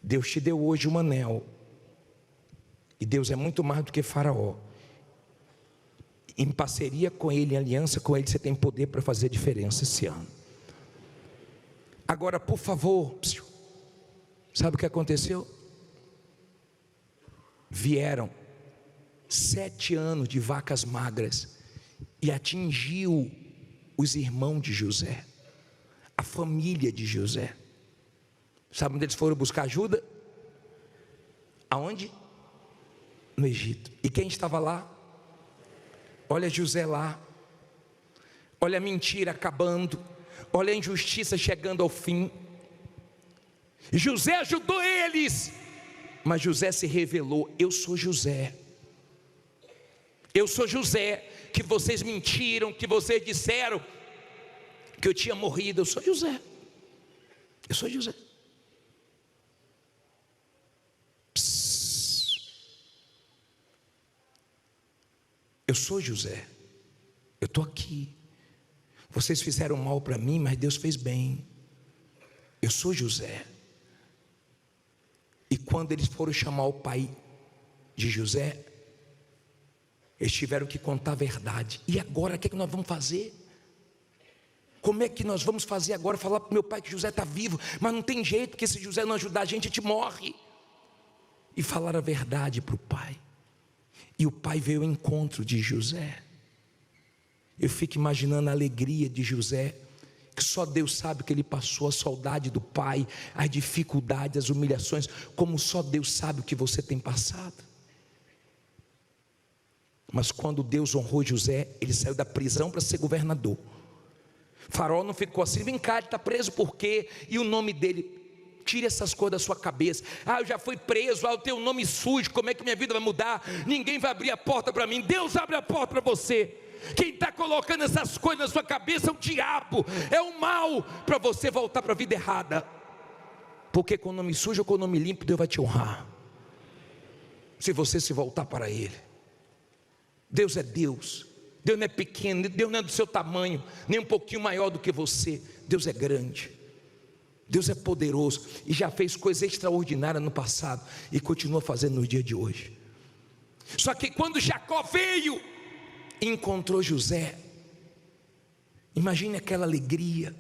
A: Deus te deu hoje um anel. E Deus é muito mais do que Faraó. Em parceria com Ele, em aliança com Ele, você tem poder para fazer diferença esse ano. Agora, por favor, sabe o que aconteceu? Vieram 7 anos de vacas magras e atingiu os irmãos de José, a família de José. Sabe onde eles foram buscar ajuda? Aonde? No Egito. E quem estava lá? Olha José lá. Olha a mentira acabando. Olha a injustiça chegando ao fim. José ajudou eles, mas José se revelou: eu sou José. Eu sou José, que vocês mentiram, que vocês disseram que eu tinha morrido. Eu sou José. Eu sou José. Eu sou José, eu estou aqui. Vocês fizeram mal para mim, mas Deus fez bem. Eu sou José. E quando eles foram chamar o pai de José, Eles tiveram que contar a verdade. E agora o que é que nós vamos fazer? Como é que nós vamos fazer agora? Falar para o meu pai que José está vivo, mas não tem jeito, porque se José não ajudar a gente morre. E falar a verdade para o pai. E o pai veio ao encontro de José. Eu fico imaginando a alegria de José, que só Deus sabe que ele passou, a saudade do pai, as dificuldades, as humilhações, como só Deus sabe o que você tem passado. Mas quando Deus honrou José, ele saiu da prisão para ser governador. Faraó não ficou assim, vem cá, ele está preso por quê? E o nome dele, tire essas coisas da sua cabeça. Eu já fui preso, eu tenho um nome sujo, como é que minha vida vai mudar? Ninguém vai abrir a porta para mim, Deus abre a porta para você. Quem está colocando essas coisas na sua cabeça é o diabo, é o mal, para você voltar para a vida errada. Porque com o nome sujo ou com o nome limpo, Deus vai te honrar, se você se voltar para Ele. Deus é Deus, Deus não é pequeno, Deus não é do seu tamanho, nem um pouquinho maior do que você. Deus é grande, Deus é poderoso, e já fez coisas extraordinárias no passado, e continua fazendo no dia de hoje. Só que quando Jacó veio e encontrou José, imagine aquela alegria,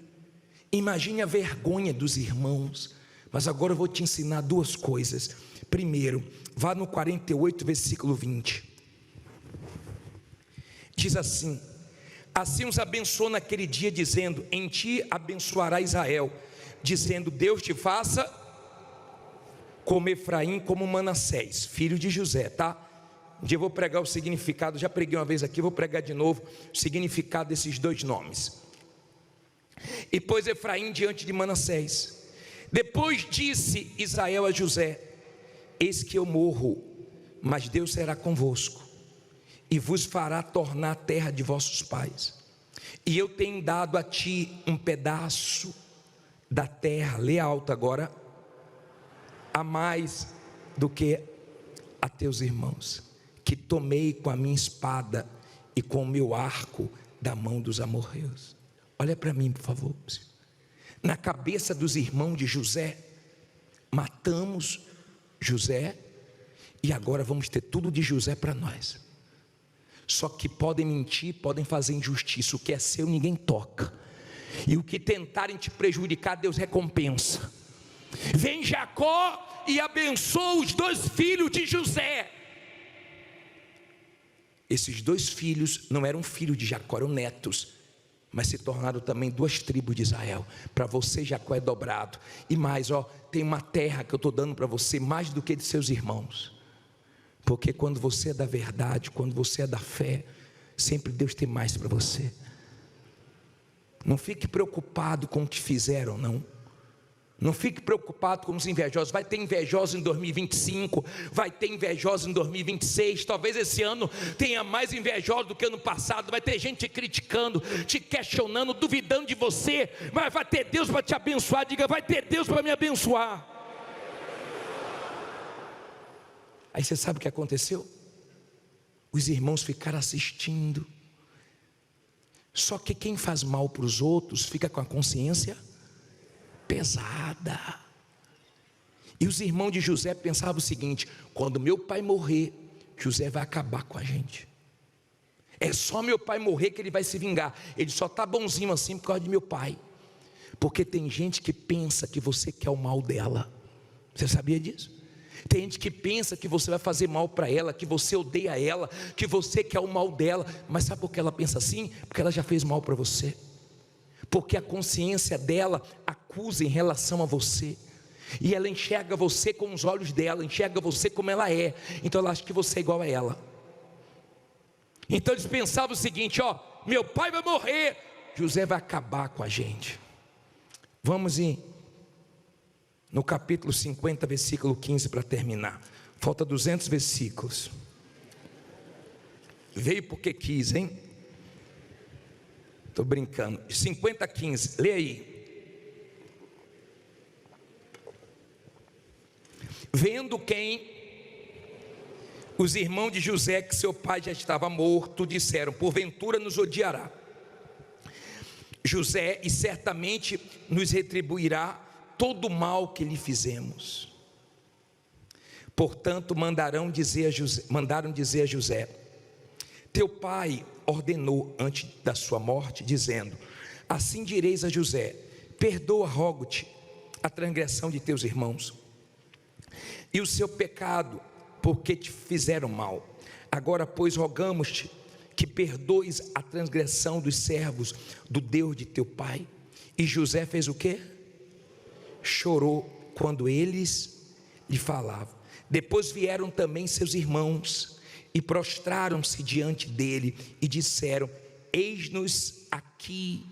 A: imagine a vergonha dos irmãos. Mas agora eu vou te ensinar duas coisas. Primeiro, vá no 48, versículo 20. Diz assim: assim os abençoou naquele dia, dizendo: em ti abençoará Israel, dizendo: Deus te faça como Efraim, como Manassés, filho de José, tá? Um dia eu vou pregar o significado, já preguei uma vez aqui, vou pregar de novo o significado desses dois nomes. E pôs Efraim diante de Manassés. Depois disse Israel a José: eis que eu morro, mas Deus será convosco, e vos fará tornar a terra de vossos pais. E eu tenho dado a ti um pedaço da terra, lê alto agora, a mais do que a teus irmãos, que tomei com a minha espada e com o meu arco da mão dos amorreus. Olha para mim, por favor. Na cabeça dos irmãos de José, matamos José, e agora vamos ter tudo de José para nós. Só que podem mentir, podem fazer injustiça. O que é seu ninguém toca, e o que tentarem te prejudicar, Deus recompensa. Vem Jacó e abençoa os dois filhos de José. Esses dois filhos não eram filhos de Jacó, eram netos, mas se tornaram também duas tribos de Israel. Para você Jacó é dobrado. E mais, tem uma terra que eu estou dando para você, mais do que de seus irmãos. Porque quando você é da verdade, quando você é da fé, sempre Deus tem mais para você. Não fique preocupado com o que fizeram, não. Não fique preocupado com os invejosos. Vai ter invejosos em 2025, vai ter invejosos em 2026. Talvez esse ano tenha mais invejosos do que ano passado. Vai ter gente te criticando, te questionando, duvidando de você. Mas vai ter Deus para te abençoar. Diga: vai ter Deus para me abençoar. Aí você sabe o que aconteceu? Os irmãos ficaram assistindo. Só que quem faz mal para os outros fica com a consciência pesada. E os irmãos de José pensavam o seguinte: quando meu pai morrer, José vai acabar com a gente. É só meu pai morrer que ele vai se vingar. Ele só está bonzinho assim por causa de meu pai. Porque tem gente que pensa que você quer o mal dela. Você sabia disso? Tem gente que pensa que você vai fazer mal para ela, que você odeia ela, que você quer o mal dela. Mas sabe por que ela pensa assim? Porque ela já fez mal para você. Porque a consciência dela acusa em relação a você, e ela enxerga você com os olhos dela, enxerga você como ela é. Então ela acha que você é igual a ela. Então eles pensavam o seguinte: meu pai vai morrer, José vai acabar com a gente. Vamos no capítulo 50, versículo 15, para terminar. Falta 200 versículos. Veio porque quis, hein? Estou brincando. 50, 15, lê aí. Vendo quem? Os irmãos de José, que seu pai já estava morto, disseram: porventura nos odiará José, e certamente nos retribuirá todo o mal que lhe fizemos. Portanto mandaram dizer a José: teu pai ordenou antes da sua morte, dizendo: assim direis a José: perdoa, rogo-te, a transgressão de teus irmãos e o seu pecado, porque te fizeram mal. Agora, pois, rogamos-te que perdoes a transgressão dos servos do Deus de teu pai. E José fez o quê? Chorou quando eles lhe falavam. Depois vieram também seus irmãos e prostraram-se diante dele e disseram: eis-nos aqui.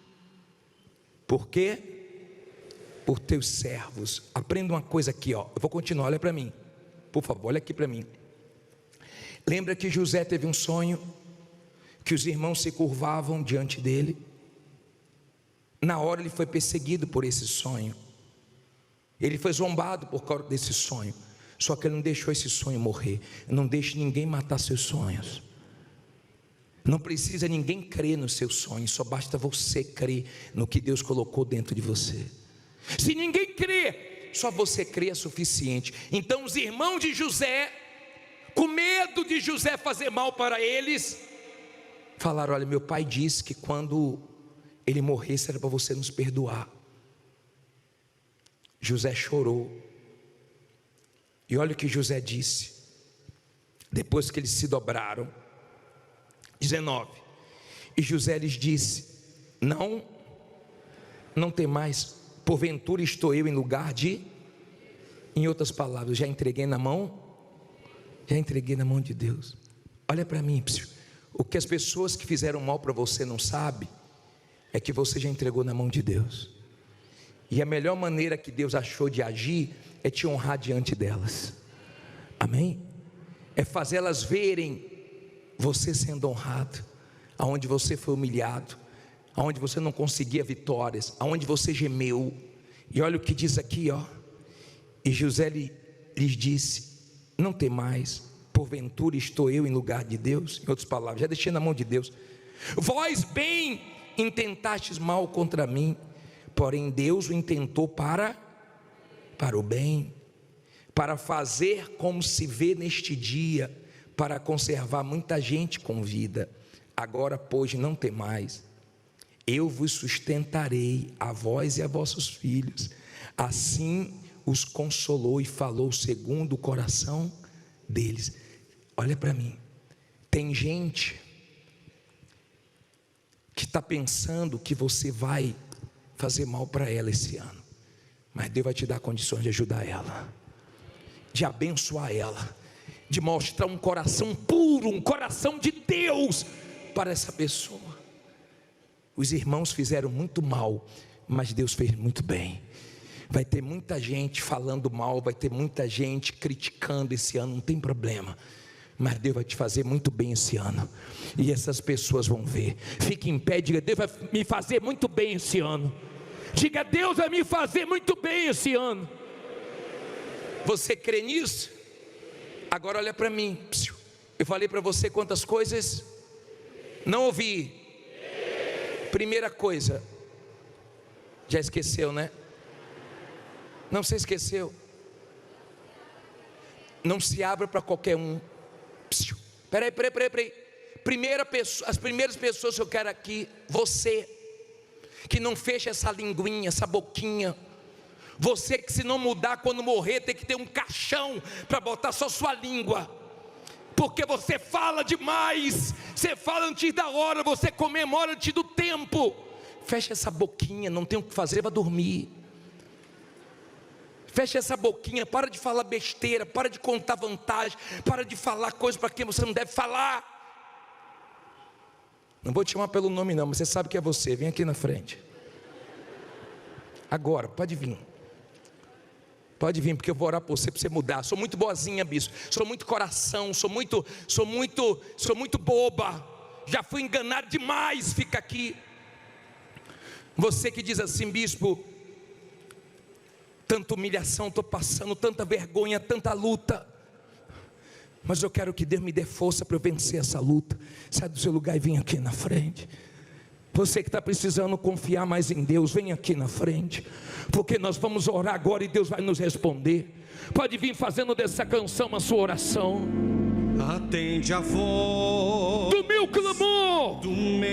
A: Por quê? Por teus servos. Aprenda uma coisa aqui, ó. Eu vou continuar, olha para mim, por favor, olha aqui para mim. Lembra que José teve um sonho, que os irmãos se curvavam diante dele. Na hora ele foi perseguido por esse sonho, ele foi zombado por causa desse sonho. Só que ele não deixou esse sonho morrer. Não deixe ninguém matar seus sonhos. Não precisa ninguém crer nos seus sonhos, só basta você crer no que Deus colocou dentro de você. Se ninguém crê, só você crê é suficiente. Então os irmãos de José, com medo de José fazer mal para eles, falaram: olha, meu pai disse que quando ele morresse era para você nos perdoar. José chorou. E olha o que José disse, depois que eles se dobraram. 19. E José lhes disse: não tem mais, porventura estou eu em lugar de... Em outras palavras, já entreguei na mão de Deus. Olha para mim, o que as pessoas que fizeram mal para você não sabem, é que você já entregou na mão de Deus. E a melhor maneira que Deus achou de agir é te honrar diante delas. Amém? É fazer elas verem você sendo honrado, aonde você foi humilhado, aonde você não conseguia vitórias, aonde você gemeu. E olha o que diz aqui, ó. E José lhes disse: não tem mais, porventura estou eu em lugar de Deus? Em outras palavras, já deixei na mão de Deus. Vós bem intentastes mal contra mim, porém Deus o intentou para o bem, para fazer como se vê neste dia, para conservar muita gente com vida. Agora, pois, não tem mais, eu vos sustentarei, a vós e a vossos filhos. Assim os consolou e falou segundo o coração deles. Olha para mim, tem gente que está pensando que você vai fazer mal para ela esse ano, mas Deus vai te dar condições de ajudar ela, de abençoar ela, de mostrar um coração puro, um coração de Deus para essa pessoa. Os irmãos fizeram muito mal, mas Deus fez muito bem. Vai ter muita gente falando mal, vai ter muita gente criticando esse ano, não tem problema, mas Deus vai te fazer muito bem esse ano, e essas pessoas vão ver. Fique em pé e diga: Deus vai me fazer muito bem esse ano. Diga: Deus vai me fazer muito bem esse ano. Você crê nisso? Agora olha para mim. Eu falei para você quantas coisas? Não ouvi. Primeira coisa, já esqueceu, né? Não, você esqueceu. Não se abra para qualquer um. Peraí. As primeiras pessoas que eu quero aqui, você que não fecha essa linguinha, essa boquinha. Você que, se não mudar, quando morrer, tem que ter um caixão para botar só sua língua, porque você fala demais, você fala antes da hora, você comemora antes do tempo. Fecha essa boquinha, não tem o que fazer, vai dormir. Fecha essa boquinha, para de falar besteira, para de contar vantagem, para de falar coisas para quem você não deve falar. Não vou te chamar pelo nome não, mas você sabe que é você. Vem aqui na frente. Agora, pode vir. Pode vir, porque eu vou orar por você, para você mudar. Sou muito boazinha, bispo. Sou muito coração, sou muito boba. Já fui enganado demais, fica aqui. Você que diz assim: bispo, tanta humilhação estou passando, tanta vergonha, tanta luta, mas eu quero que Deus me dê força para eu vencer essa luta. Sai do seu lugar e vem aqui na frente. Você que está precisando confiar mais em Deus, vem aqui na frente, porque nós vamos orar agora e Deus vai nos responder. Pode vir fazendo dessa canção a sua oração.
B: Atende a voz
A: do meu
B: do meu